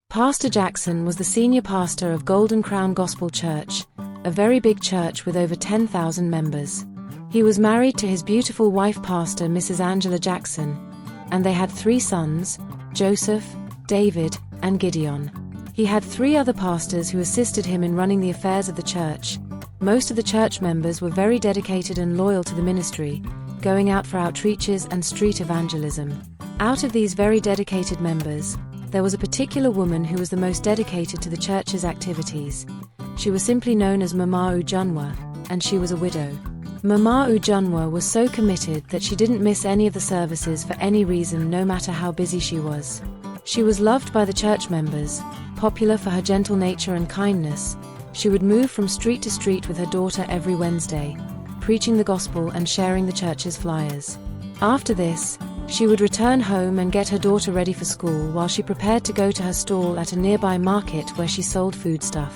Pastor Jackson was the senior pastor of Golden Crown Gospel Church, a very big church with over 10,000 members. He was married to his beautiful wife pastor Mrs. Angela Jackson, and they had 3 sons, Joseph, David, and Gideon. He had 3 other pastors who assisted him in running the affairs of the church. Most of the church members were very dedicated and loyal to the ministry, going out for outreaches and street evangelism. Out of these very dedicated members, there was a particular woman who was the most dedicated to the church's activities. She was simply known as Mama Ujunwa, and she was a widow. Mama Ujunwa was so committed that she didn't miss any of the services for any reason, no matter how busy she was. She was loved by the church members, popular for her gentle nature and kindness. She would move from street to street with her daughter every Wednesday, preaching the gospel and sharing the church's flyers. After this, she would return home and get her daughter ready for school while she prepared to go to her stall at a nearby market where she sold foodstuff.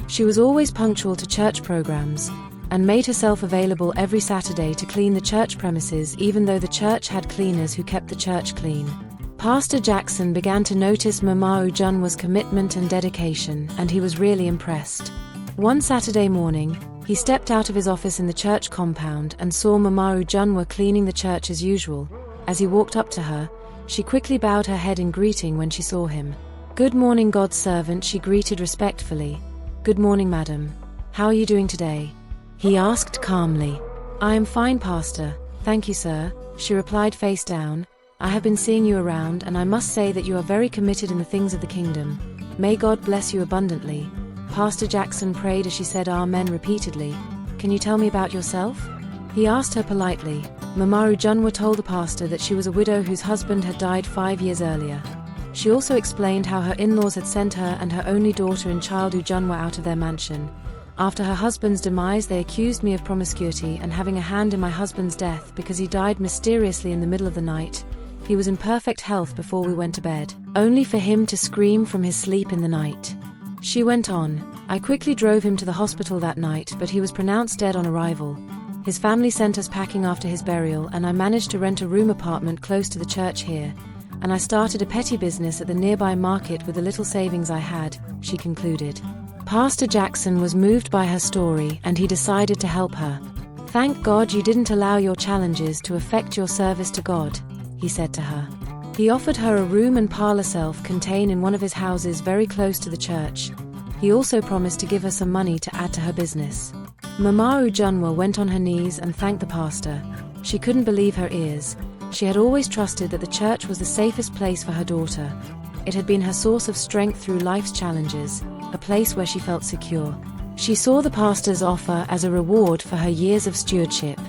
She was always punctual to church programs and made herself available every Saturday to clean the church premises, even though the church had cleaners who kept the church clean. Pastor Jackson began to notice Mama Ujunwa's commitment and dedication, and he was really impressed. One Saturday morning, he stepped out of his office in the church compound and saw Mama Ujunwa cleaning the church as usual. As he walked up to her, she quickly bowed her head in greeting when she saw him. "Good morning, God's servant," she greeted respectfully. "Good morning, madam. How are you doing today?" he asked calmly. "I am fine, Pastor. Thank you, sir," she replied face down. "I have been seeing you around, and I must say that you are very committed in the things of the kingdom. May God bless you abundantly." Pastor Jackson prayed as she said Amen repeatedly. "Can you tell me about yourself?" he asked her politely. Mama Ujunwa told the pastor that she was a widow whose husband had died 5 years earlier. She also explained how her in-laws had sent her and her only daughter and child Ujunwa out of their mansion. "After her husband's demise, they accused me of promiscuity and having a hand in my husband's death because he died mysteriously in the middle of the night. He was in perfect health before we went to bed, only for him to scream from his sleep in the night." She went on, "I quickly drove him to the hospital that night, but he was pronounced dead on arrival. His family sent us packing after his burial, and I managed to rent a room apartment close to the church here, and I started a petty business at the nearby market with the little savings I had," she concluded. Pastor Jackson was moved by her story, and he decided to help her. "Thank God you didn't allow your challenges to affect your service to God," he said to her. He offered her a room and parlor self-contained in one of his houses very close to the church. He also promised to give her some money to add to her business. Mama Ujunwa went on her knees and thanked the pastor. She couldn't believe her ears. She had always trusted that the church was the safest place for her daughter. It had been her source of strength through life's challenges, a place where she felt secure. She saw the pastor's offer as a reward for her years of stewardship.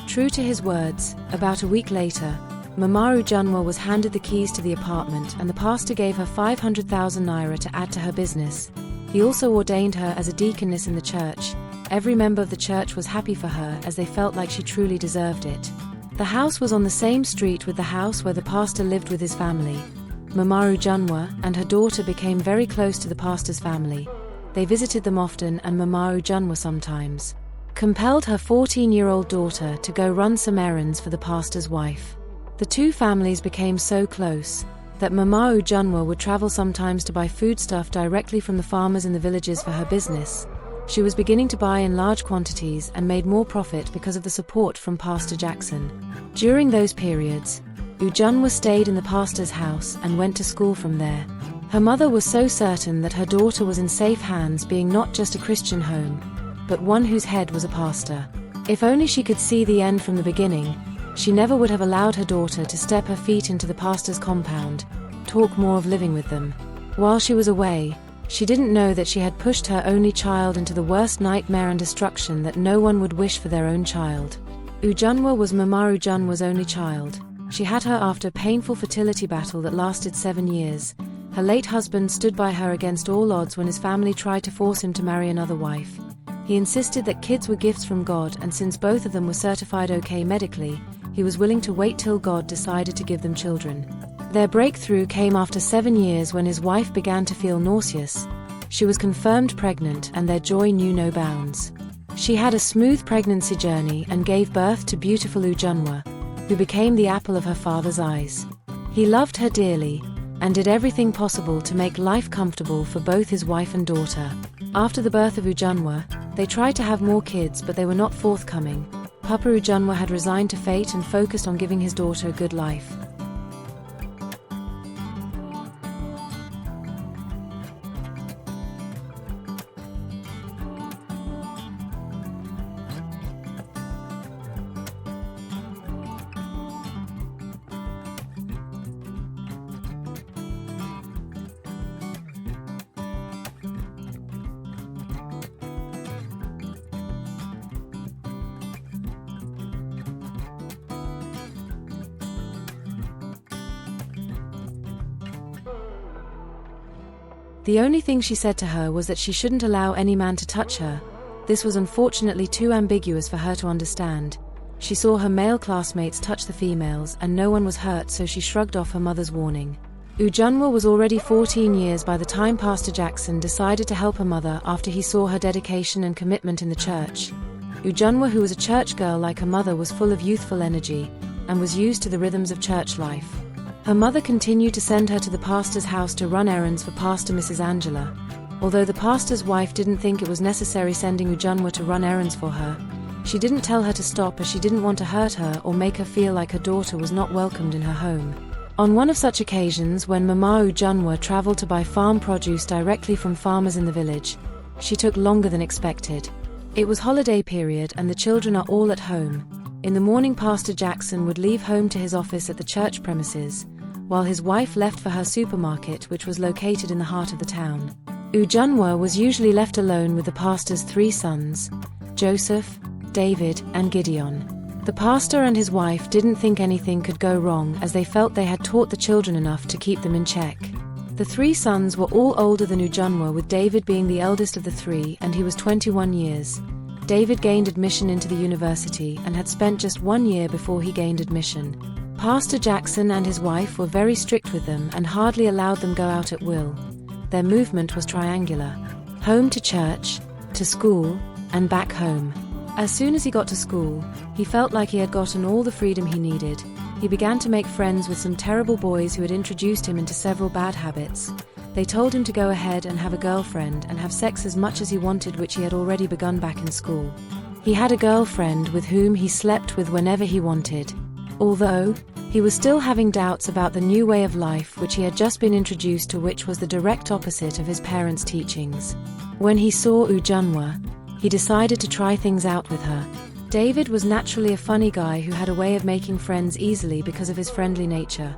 True to his words, about a week later, Mama Ujunwa was handed the keys to the apartment, and the pastor gave her 500,000 naira to add to her business. He also ordained her as a deaconess in the church. Every member of the church was happy for her, as they felt like she truly deserved it. The house was on the same street with the house where the pastor lived with his family. Mama Ujunwa and her daughter became very close to the pastor's family. They visited them often, and Mama Ujunwa sometimes compelled her 14-year-old daughter to go run some errands for the pastor's wife. The two families became so close that Mama Ujunwa would travel sometimes to buy foodstuff directly from the farmers in the villages for her business. She was beginning to buy in large quantities and made more profit because of the support from Pastor Jackson. During those periods, Ujunwa stayed in the pastor's house and went to school from there. Her mother was so certain that her daughter was in safe hands, being not just a Christian home, but one whose head was a pastor. If only she could see the end from the beginning, she never would have allowed her daughter to step her feet into the pastor's compound, talk more of living with them. While she was away, she didn't know that she had pushed her only child into the worst nightmare and destruction that no one would wish for their own child. Ujunwa was Mama Ujunwa's only child. She had her after a painful fertility battle that lasted 7 years. Her late husband stood by her against all odds when his family tried to force him to marry another wife. He insisted that kids were gifts from God, and since both of them were certified okay medically, he was willing to wait till God decided to give them children. Their breakthrough came after 7 years when his wife began to feel nauseous. She was confirmed pregnant, and their joy knew no bounds. She had a smooth pregnancy journey and gave birth to beautiful Ujunwa, who became the apple of her father's eyes. He loved her dearly, and did everything possible to make life comfortable for both his wife and daughter. After the birth of Ujunwa, they tried to have more kids, but they were not forthcoming. Papa Ujunwa had resigned to fate and focused on giving his daughter a good life. The only thing she said to her was that she shouldn't allow any man to touch her. This was unfortunately too ambiguous for her to understand. She saw her male classmates touch the females and no one was hurt, so she shrugged off her mother's warning. Ujunwa was already 14 years by the time Pastor Jackson decided to help her mother after he saw her dedication and commitment in the church. Ujunwa, who was a church girl like her mother, was full of youthful energy and was used to the rhythms of church life. Her mother continued to send her to the pastor's house to run errands for Pastor Mrs. Angela. Although the pastor's wife didn't think it was necessary sending Ujunwa to run errands for her, she didn't tell her to stop, as she didn't want to hurt her or make her feel like her daughter was not welcomed in her home. On one of such occasions, when Mama Ujunwa traveled to buy farm produce directly from farmers in the village, she took longer than expected. It was holiday period and the children are all at home. In the morning, Pastor Jackson would leave home to his office at the church premises, while his wife left for her supermarket, which was located in the heart of the town. Ujunwa was usually left alone with the pastor's 3 sons, Joseph, David, and Gideon. The pastor and his wife didn't think anything could go wrong, as they felt they had taught the children enough to keep them in check. The 3 sons were all older than Ujunwa, with David being the eldest of the 3, and he was 21 years. David gained admission into the university and had spent just 1 year before he gained admission. Pastor Jackson and his wife were very strict with them and hardly allowed them go out at will. Their movement was triangular: home to church, to school, and back home. As soon as he got to school, he felt like he had gotten all the freedom he needed. He began to make friends with some terrible boys who had introduced him into several bad habits. They told him to go ahead and have a girlfriend and have sex as much as he wanted, which he had already begun back in school. He had a girlfriend with whom he slept with whenever he wanted. Although he was still having doubts about the new way of life which he had just been introduced to, which was the direct opposite of his parents' teachings. When he saw Ujunwa, he decided to try things out with her. David was naturally a funny guy who had a way of making friends easily because of his friendly nature.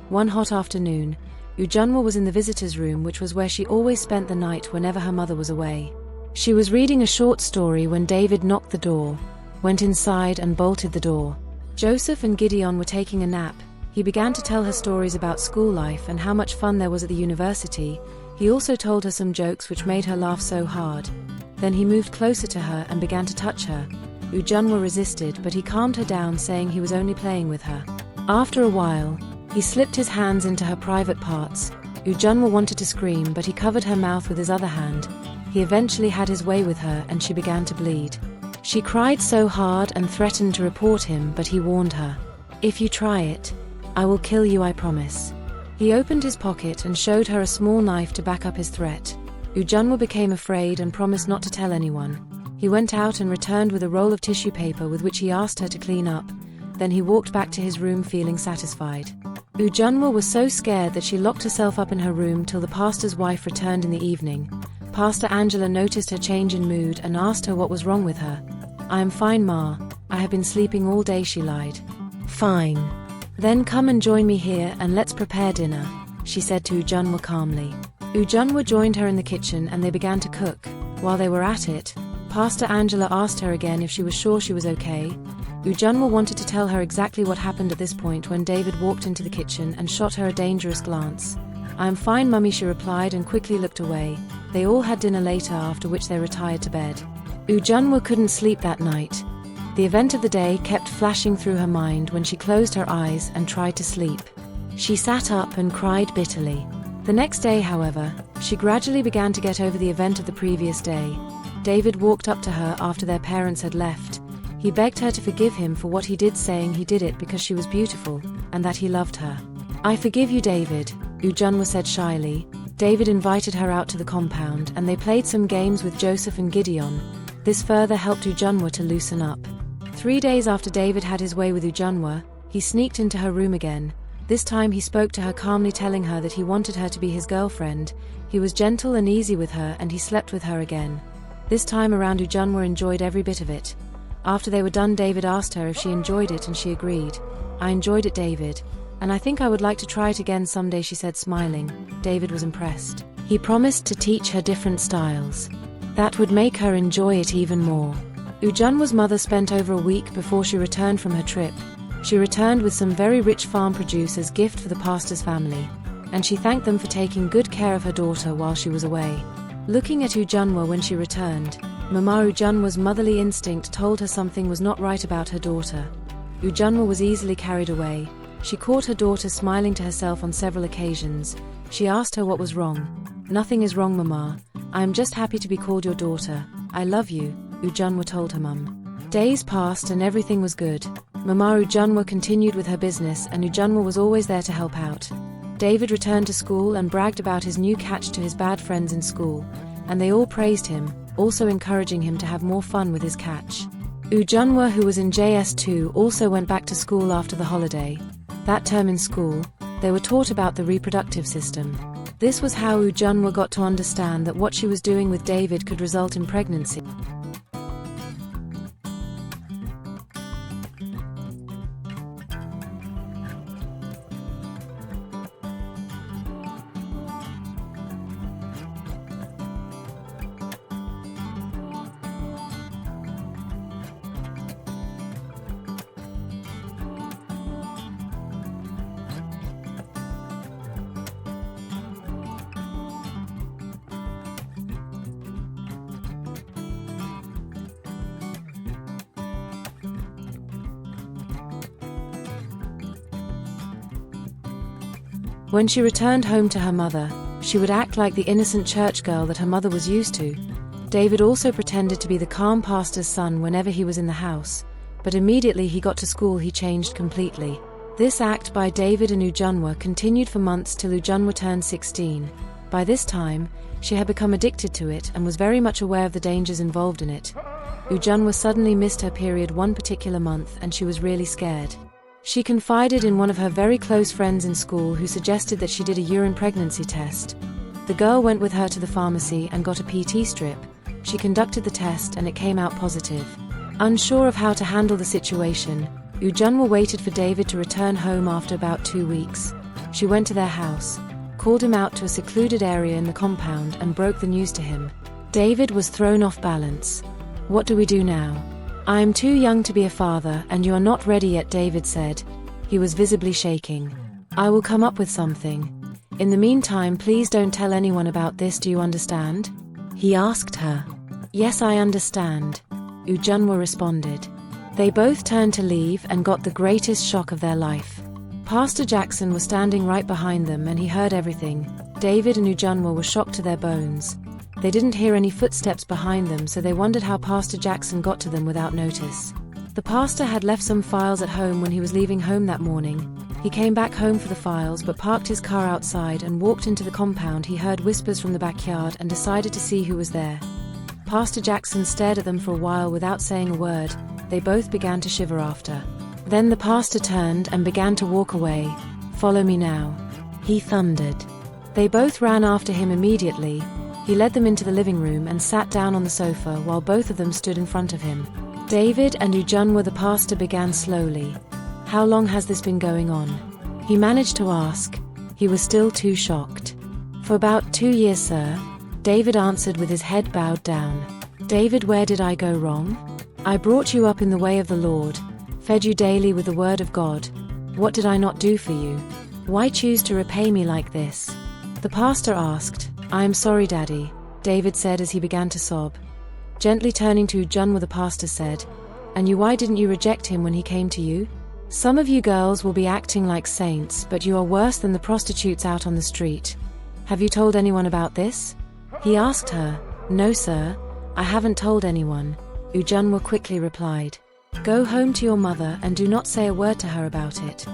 One hot afternoon, Ujunwa was in the visitor's room, which was where she always spent the night whenever her mother was away. She was reading a short story when David knocked the door, went inside and bolted the door. Joseph and Gideon were taking a nap. He began to tell her stories about school life and how much fun there was at the university. He also told her some jokes which made her laugh so hard. Then he moved closer to her and began to touch her. Ujunwa resisted, but he calmed her down, saying he was only playing with her. After a while, he slipped his hands into her private parts. Ujunwa wanted to scream, but he covered her mouth with his other hand. He eventually had his way with her and she began to bleed. She cried so hard and threatened to report him, but he warned her, "If you try it, I will kill you, I promise." He opened his pocket and showed her a small knife to back up his threat. Ujunwa became afraid and promised not to tell anyone. He went out and returned with a roll of tissue paper with which he asked her to clean up. Then he walked back to his room feeling satisfied. Ujunwa was so scared that she locked herself up in her room till the pastor's wife returned in the evening. Pastor Angela noticed her change in mood and asked her what was wrong with her. "I am fine, Ma. I have been sleeping all day," she lied. "Fine. Then come and join me here and let's prepare dinner," she said to Ujunwa calmly. Ujunwa joined her in the kitchen and they began to cook. While they were at it, Pastor Angela asked her again if she was sure she was okay. Ujunwa wanted to tell her exactly what happened at this point when David walked into the kitchen and shot her a dangerous glance. "I am fine, Mummy," she replied and quickly looked away. They all had dinner later, after which they retired to bed. Ujunwa couldn't sleep that night. The event of the day kept flashing through her mind when she closed her eyes and tried to sleep. She sat up and cried bitterly. The next day, however, she gradually began to get over the event of the previous day. David walked up to her after their parents had left. He begged her to forgive him for what he did, saying he did it because she was beautiful and that he loved her. "I forgive you, David. Ujunwa said shyly. David invited her out to the compound and they played some games with Joseph and Gideon. This further helped Ujunwa to loosen up. 3 days after David had his way with Ujunwa, he sneaked into her room again. This time he spoke to her calmly, telling her that he wanted her to be his girlfriend. He was gentle and easy with her and he slept with her again. This time around Ujunwa enjoyed every bit of it. After they were done, David asked her if she enjoyed it and she agreed. "I enjoyed it, David. And I think I would like to try it again someday," she said, smiling. David was impressed. He promised to teach her different styles. That would make her enjoy it even more. Ujunwa's mother spent over a week before she returned from her trip. She returned with some very rich farm produce as gift for the pastor's family, and she thanked them for taking good care of her daughter while she was away. Looking at Ujunwa when she returned, Mama Ujunwa's motherly instinct told her something was not right about her daughter. Ujunwa was easily carried away. She caught her daughter smiling to herself on several occasions. She asked her what was wrong. "Nothing is wrong, Mama. I am just happy to be called your daughter. I love you," Ujunwa told her mum. Days passed and everything was good. Mama Ujunwa continued with her business and Ujunwa was always there to help out. David returned to school and bragged about his new catch to his bad friends in school, and they all praised him, also encouraging him to have more fun with his catch. Ujunwa, who was in JS2, also went back to school after the holiday. That term in school, they were taught about the reproductive system. This was how Ujunwa got to understand that what she was doing with David could result in pregnancy. When she returned home to her mother, she would act like the innocent church girl that her mother was used to. David also pretended to be the calm pastor's son whenever he was in the house, but immediately he got to school he changed completely. This act by David and Ujunwa continued for months till Ujunwa turned 16. By this time, she had become addicted to it and was very much aware of the dangers involved in it. Ujunwa suddenly missed her period one particular month and she was really scared. She confided in one of her very close friends in school who suggested that she did a urine pregnancy test. The girl went with her to the pharmacy and got a PT strip. She conducted the test and it came out positive. Unsure of how to handle the situation, Ujunwa waited for David to return home after about 2 weeks. She went to their house, called him out to a secluded area in the compound and broke the news to him. David was thrown off balance. "What do we do now?" "I am too young to be a father and you are not ready yet," David said. He was visibly shaking. "I will come up with something. In the meantime, please don't tell anyone about this, do you understand?" he asked her. "Yes, I understand," Ujunwa responded. They both turned to leave and got the greatest shock of their life. Pastor Jackson was standing right behind them and he heard everything. David and Ujunwa were shocked to their bones. They didn't hear any footsteps behind them, so they wondered how Pastor Jackson got to them without notice. The pastor had left some files at home when he was leaving home that morning. He came back home for the files but parked his car outside and walked into the compound. He heard whispers from the backyard and decided to see who was there. Pastor Jackson stared at them for a while without saying a word. They both began to shiver after. Then the pastor turned and began to walk away. "Follow me now," he thundered. They both ran after him immediately. He led them into the living room and sat down on the sofa while both of them stood in front of him. David and Ujunwa, the pastor began slowly. "How long has this been going on?" he managed to ask. He was still too shocked. "For about 2 years, sir," David answered with his head bowed down. "David, where did I go wrong? I brought you up in the way of the Lord, fed you daily with the word of God. What did I not do for you? Why choose to repay me like this?" The pastor asked. "I am sorry, Daddy," David said as he began to sob. Gently turning to Ujunwa, the pastor said, "And you, why didn't you reject him when he came to you? Some of you girls will be acting like saints, but you are worse than the prostitutes out on the street. Have you told anyone about this?" he asked her. "No, sir, I haven't told anyone," Ujunwa quickly replied. "Go home to your mother and do not say a word to her about it."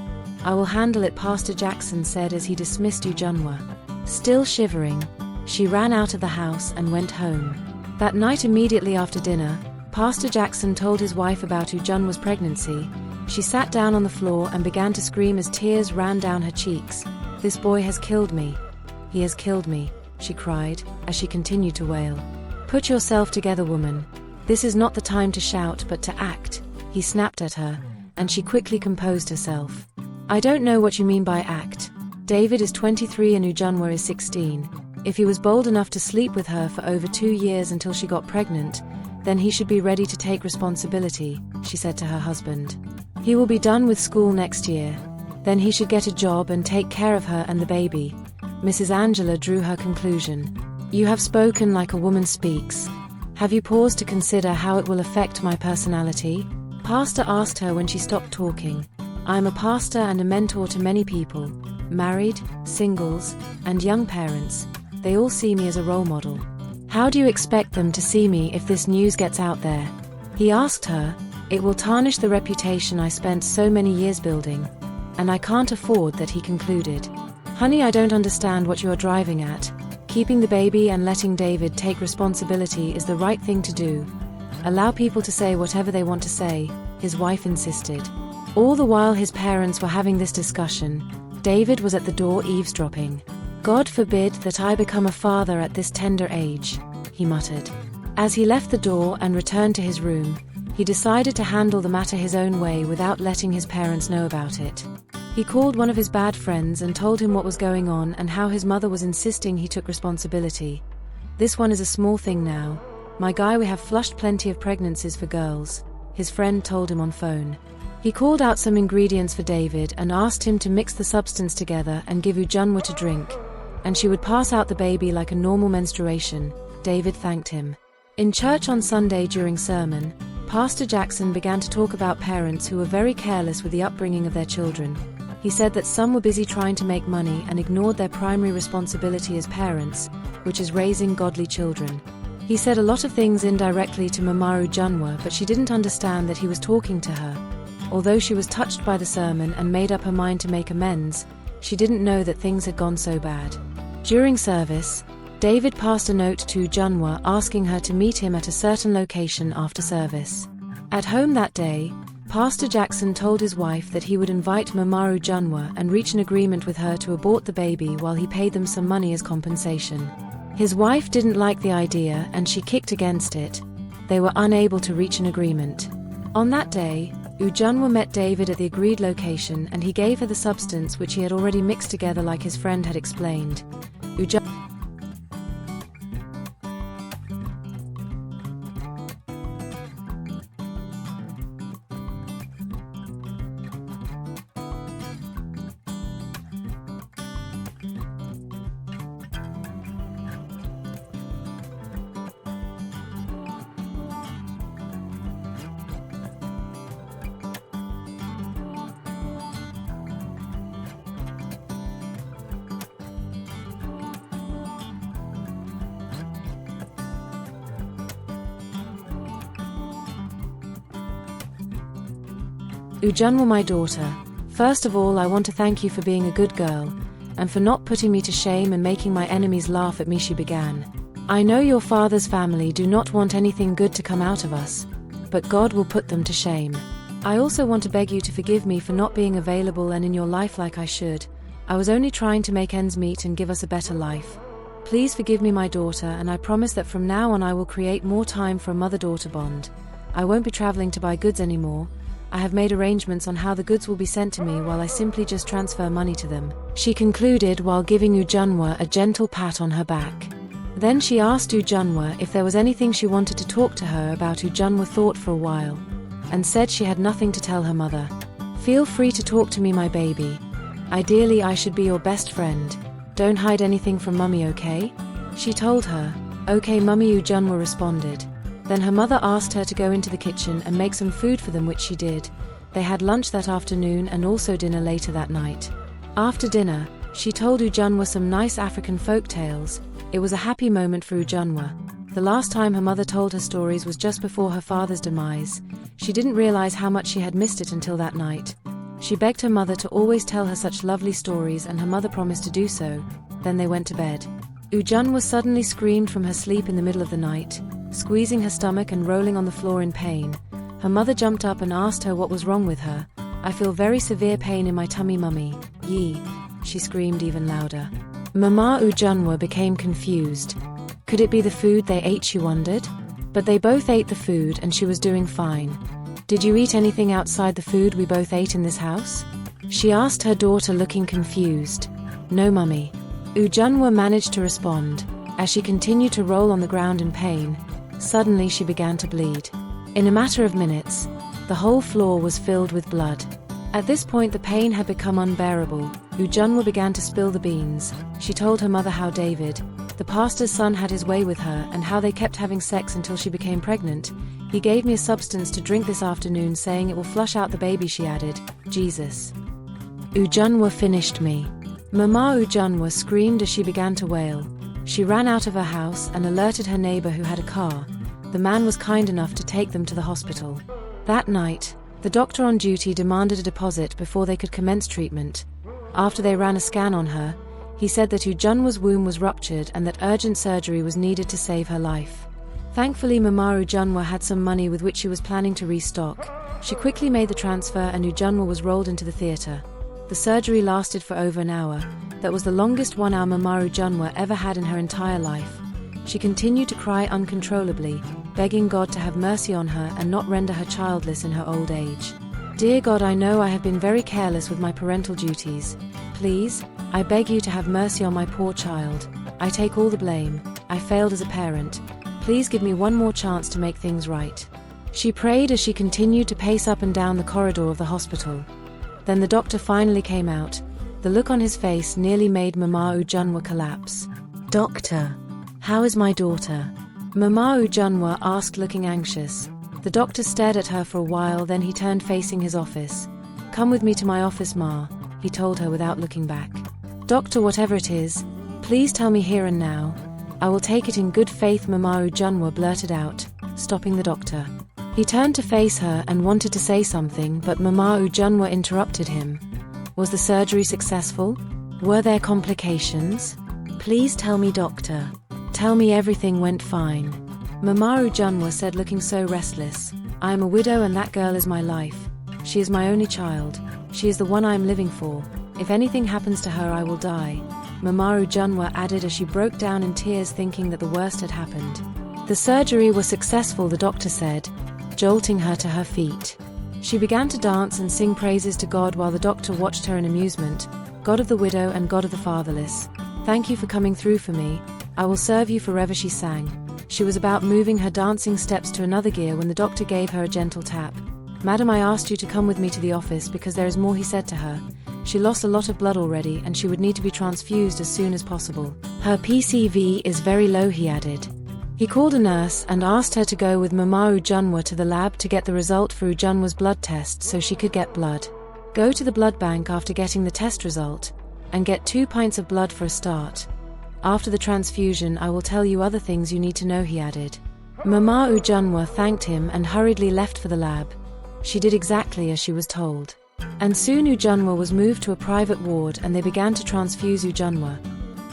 "I will handle it," Pastor Jackson said as he dismissed Ujunwa. Still shivering, she ran out of the house and went home. That night, immediately after dinner, Pastor Jackson told his wife about Ujunwa's pregnancy. She sat down on the floor and began to scream as tears ran down her cheeks. "This boy has killed me. He has killed me," she cried, as she continued to wail. "Put yourself together, woman. This is not the time to shout but to act," he snapped at her, and she quickly composed herself. "I don't know what you mean by act. David is 23 and Ujunwa is 16. If he was bold enough to sleep with her for over 2 years until she got pregnant, then he should be ready to take responsibility," she said to her husband. "He will be done with school next year. Then he should get a job and take care of her and the baby." Mrs. Angela drew her conclusion. "You have spoken like a woman speaks. Have you paused to consider how it will affect my personality?" Pastor asked her when she stopped talking. "I am a pastor and a mentor to many people, married, singles, and young parents. They all see me as a role model. How do you expect them to see me if this news gets out there?" He asked her. "It will tarnish the reputation I spent so many years building, and I can't afford that," he concluded. "Honey, I don't understand what you are driving at. Keeping the baby and letting David take responsibility is the right thing to do. Allow people to say whatever they want to say," his wife insisted. All the while his parents were having this discussion, David was at the door eavesdropping. "God forbid that I become a father at this tender age," he muttered. As he left the door and returned to his room, he decided to handle the matter his own way without letting his parents know about it. He called one of his bad friends and told him what was going on and how his mother was insisting he took responsibility. "This one is a small thing now. My guy, we have flushed plenty of pregnancies for girls," his friend told him on phone. He called out some ingredients for David and asked him to mix the substance together and give Ujunwa to drink, and she would pass out the baby like a normal menstruation. David thanked him. In church on Sunday during sermon, Pastor Jackson began to talk about parents who were very careless with the upbringing of their children. He said that some were busy trying to make money and ignored their primary responsibility as parents, which is raising godly children. He said a lot of things indirectly to Mama Ujunwa, but she didn't understand that he was talking to her. Although she was touched by the sermon and made up her mind to make amends, she didn't know that things had gone so bad. During service, David passed a note to Ujunwa asking her to meet him at a certain location after service. At home that day, Pastor Jackson told his wife that he would invite Mama Ujunwa and reach an agreement with her to abort the baby while he paid them some money as compensation. His wife didn't like the idea and she kicked against it. They were unable to reach an agreement. On that day, Ujunwa met David at the agreed location and he gave her the substance which he had already mixed together like his friend had explained. Ujunwa, my daughter, first of all I want to thank you for being a good girl, and for not putting me to shame and making my enemies laugh at me, she began. I know your father's family do not want anything good to come out of us, but God will put them to shame. I also want to beg you to forgive me for not being available and in your life like I should. I was only trying to make ends meet and give us a better life. Please forgive me, my daughter, and I promise that from now on I will create more time for a mother-daughter bond. I won't be traveling to buy goods anymore. I have made arrangements on how the goods will be sent to me while I simply just transfer money to them," she concluded while giving Ujunwa a gentle pat on her back. Then she asked Ujunwa if there was anything she wanted to talk to her about. Ujunwa thought for a while, and said she had nothing to tell her mother. "Feel free to talk to me, my baby. Ideally I should be your best friend. Don't hide anything from Mummy, okay?" She told her. "Okay, Mummy," Ujunwa responded. Then her mother asked her to go into the kitchen and make some food for them, which she did. They had lunch that afternoon and also dinner later that night. After dinner, she told Ujunwa some nice African folk tales. It was a happy moment for Ujunwa. The last time her mother told her stories was just before her father's demise. She didn't realize how much she had missed it until that night. She begged her mother to always tell her such lovely stories, and her mother promised to do so. Then they went to bed. Ujunwa suddenly screamed from her sleep in the middle of the night, squeezing her stomach and rolling on the floor in pain. Her mother jumped up and asked her what was wrong with her. "I feel very severe pain in my tummy, mummy." "Yee," she screamed even louder. Mama Ujunwa became confused. Could it be the food they ate, she wondered? But they both ate the food and she was doing fine. "Did you eat anything outside the food we both ate in this house?" she asked her daughter, looking confused. "No, mummy." Ujunwa managed to respond. As she continued to roll on the ground in pain, suddenly she began to bleed. In a matter of minutes, the whole floor was filled with blood. At this point the pain had become unbearable. Ujunwa began to spill the beans. She told her mother how David, the pastor's son, had his way with her and how they kept having sex until she became pregnant. "He gave me a substance to drink this afternoon, saying it will flush out the baby," she added. "Jesus. Ujunwa finished me." Mama Ujunwa screamed as she began to wail. She ran out of her house and alerted her neighbor who had a car. The man was kind enough to take them to the hospital. That night, the doctor on duty demanded a deposit before they could commence treatment. After they ran a scan on her, he said that Ujunwa's womb was ruptured and that urgent surgery was needed to save her life. Thankfully, Mama Ujunwa had some money with which she was planning to restock. She quickly made the transfer and Ujunwa was rolled into the theater. The surgery lasted for over an hour. That was the longest 1 hour Mama Ujunwa ever had in her entire life. She continued to cry uncontrollably, begging God to have mercy on her and not render her childless in her old age. "Dear God, I know I have been very careless with my parental duties. Please, I beg you to have mercy on my poor child. I take all the blame. I failed as a parent. Please give me one more chance to make things right." She prayed as she continued to pace up and down the corridor of the hospital. Then the doctor finally came out. The look on his face nearly made Mama Ujunwa collapse. "Doctor, how is my daughter?" Mama Ujunwa asked, looking anxious. The doctor stared at her for a while, then he turned facing his office. "Come with me to my office, Ma," he told her without looking back. "Doctor, whatever it is, please tell me here and now. I will take it in good faith," Mama Ujunwa blurted out, stopping the doctor. He turned to face her and wanted to say something, but Mama Ujunwa interrupted him. "Was the surgery successful? Were there complications? Please tell me, doctor. Tell me everything went fine." Mama Ujunwa said, looking so restless. "I am a widow and that girl is my life. She is my only child. She is the one I am living for. If anything happens to her, I will die." Mama Ujunwa added as she broke down in tears, thinking that the worst had happened. "The surgery was successful," the doctor said, jolting her to her feet. She began to dance and sing praises to God while the doctor watched her in amusement. "God of the widow and God of the fatherless, thank you for coming through for me. I will serve you forever," she sang. She was about moving her dancing steps to another gear when the doctor gave her a gentle tap. "Madam, I asked you to come with me to the office because there is more," he said to her. "She lost a lot of blood already and she would need to be transfused as soon as possible. Her PCV is very low," he added. He called a nurse and asked her to go with Mama Ujunwa to the lab to get the result for Ujunwa's blood test so she could get blood. "Go to the blood bank after getting the test result and get 2 pints of blood for a start. After the transfusion, I will tell you other things you need to know," he added. Mama Ujunwa thanked him and hurriedly left for the lab. She did exactly as she was told. And soon Ujunwa was moved to a private ward and they began to transfuse Ujunwa.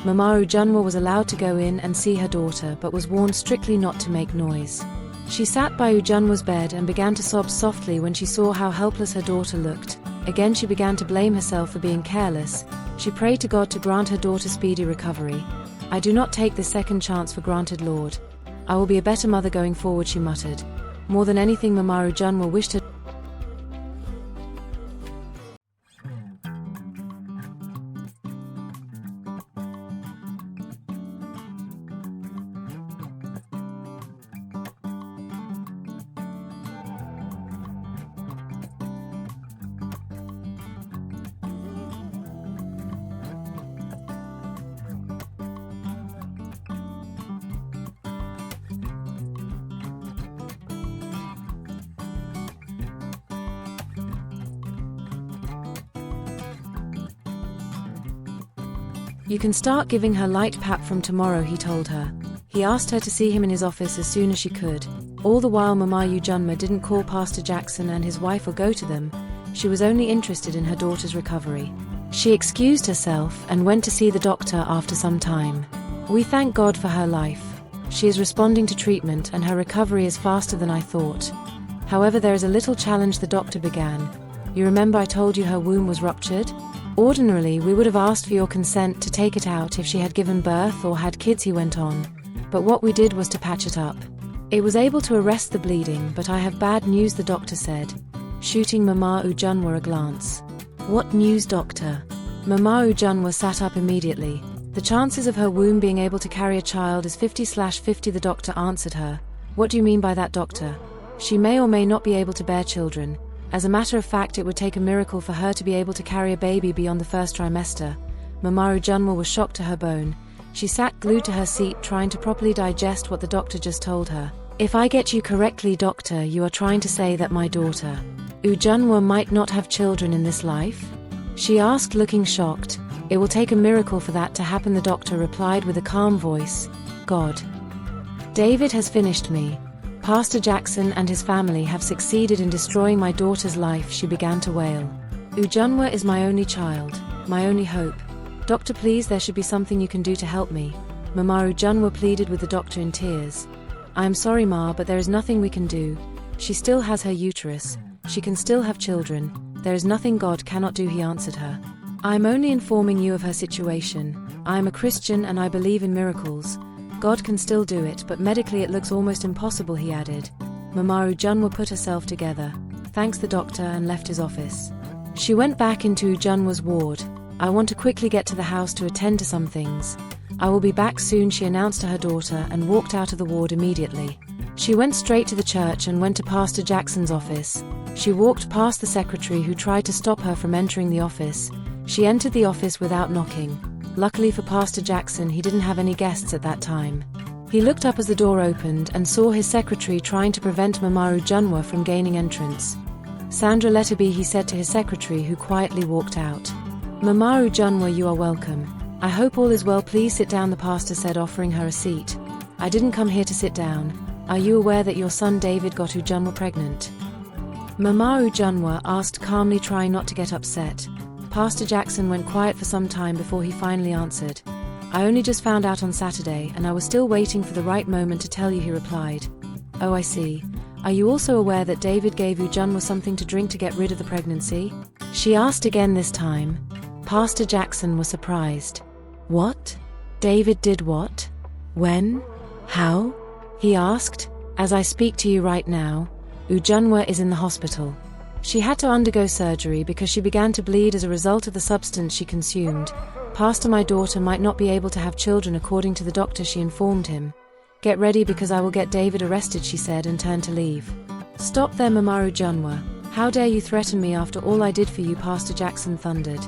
Mama Ujunwa was allowed to go in and see her daughter but was warned strictly not to make noise. She sat by Ujunwa's bed and began to sob softly when she saw how helpless her daughter looked. Again she began to blame herself for being careless. She prayed to God to grant her daughter speedy recovery. "I do not take this second chance for granted, Lord. I will be a better mother going forward," she muttered. More than anything, Mama Ujunwa wished her "You can start giving her light pap from tomorrow," he told her. He asked her to see him in his office as soon as she could. All the while Mama Ujunwa didn't call Pastor Jackson and his wife or go to them. She was only interested in her daughter's recovery. She excused herself and went to see the doctor after some time. We thank God for her life. She is responding to treatment and her recovery is faster than I thought. However, there is a little challenge, the doctor began. You remember I told you her womb was ruptured? Ordinarily, we would have asked for your consent to take it out if she had given birth or had kids, he went on. But what we did was to patch it up. It was able to arrest the bleeding, but I have bad news, the doctor said, shooting Mama Ujunwa a glance. What news, doctor? Mama Ujunwa sat up immediately. The chances of her womb being able to carry a child is 50/50, the doctor answered her. What do you mean by that, doctor? She may or may not be able to bear children. As a matter of fact, it would take a miracle for her to be able to carry a baby beyond the first trimester. Mama Ujunwa was shocked to her bone. She sat glued to her seat, trying to properly digest what the doctor just told her. If I get you correctly, doctor, you are trying to say that my daughter, Ujunwa, might not have children in this life? She asked, looking shocked. It will take a miracle for that to happen, the doctor replied with a calm voice. God. David has finished me. Pastor Jackson and his family have succeeded in destroying my daughter's life, she began to wail. Ujunwa is my only child, my only hope. Doctor, please, there should be something you can do to help me. Mama Ujunwa pleaded with the doctor in tears. I am sorry, Ma, but there is nothing we can do. She still has her uterus. She can still have children. There is nothing God cannot do, he answered her. I am only informing you of her situation. I am a Christian and I believe in miracles. God can still do it, but medically it looks almost impossible, he added. Mama Ujunwa put herself together, thanks the doctor, and left his office. She went back into Ujunwa's ward. I want to quickly get to the house to attend to some things. I will be back soon, she announced to her daughter, and walked out of the ward immediately. She went straight to the church and went to Pastor Jackson's office. She walked past the secretary who tried to stop her from entering the office. She entered the office without knocking. Luckily for Pastor Jackson, he didn't have any guests at that time. He looked up as the door opened and saw his secretary trying to prevent Mama Ujunwa from gaining entrance. Sandra, let her be, he said to his secretary, who quietly walked out. Mama Ujunwa, you are welcome. I hope all is well, please sit down, the pastor said, offering her a seat. I didn't come here to sit down. Are you aware that your son David got Ujunwa pregnant? Mama Ujunwa asked calmly, trying not to get upset. Pastor Jackson went quiet for some time before he finally answered. I only just found out on Saturday, and I was still waiting for the right moment to tell you, he replied. Oh, I see. Are you also aware that David gave Ujunwa something to drink to get rid of the pregnancy? She asked again this time. Pastor Jackson was surprised. What? David did what? When? How? He asked. As I speak to you right now, Ujunwa is in the hospital. She had to undergo surgery because she began to bleed as a result of the substance she consumed. Pastor, my daughter might not be able to have children according to the doctor, she informed him. Get ready because I will get David arrested, she said, and turned to leave. Stop there, Mama Ujunwa. How dare you threaten me after all I did for you, Pastor Jackson thundered.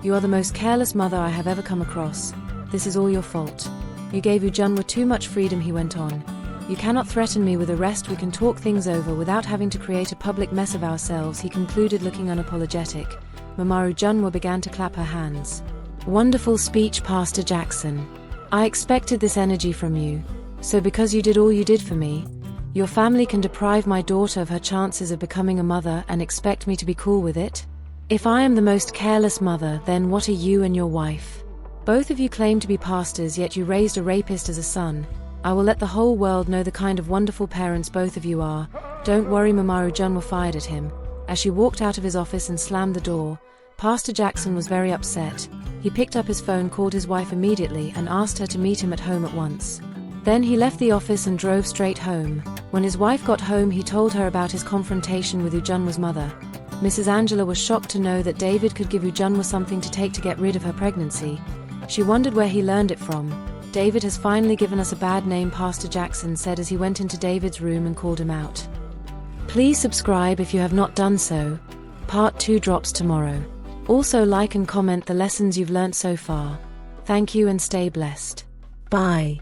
You are the most careless mother I have ever come across. This is all your fault. You gave Ujunwa too much freedom, he went on. You cannot threaten me with arrest. We can talk things over without having to create a public mess of ourselves, he concluded, looking unapologetic. Mama Ujunwa began to clap her hands. Wonderful speech, Pastor Jackson. I expected this energy from you. So because you did all you did for me, your family can deprive my daughter of her chances of becoming a mother and expect me to be cool with it? If I am the most careless mother, then what are you and your wife? Both of you claim to be pastors, yet you raised a rapist as a son. I will let the whole world know the kind of wonderful parents both of you are. Don't worry, Mama Ujunwa fired at him. As she walked out of his office and slammed the door, Pastor Jackson was very upset. He picked up his phone, called his wife immediately, and asked her to meet him at home at once. Then he left the office and drove straight home. When his wife got home, he told her about his confrontation with Ujunwa's mother. Mrs. Angela was shocked to know that David could give Ujunwa something to take to get rid of her pregnancy. She wondered where he learned it from. David has finally given us a bad name, Pastor Jackson said as he went into David's room and called him out. Please subscribe if you have not done so. Part 2 drops tomorrow. Also like and comment the lessons you've learnt so far. Thank you and stay blessed. Bye.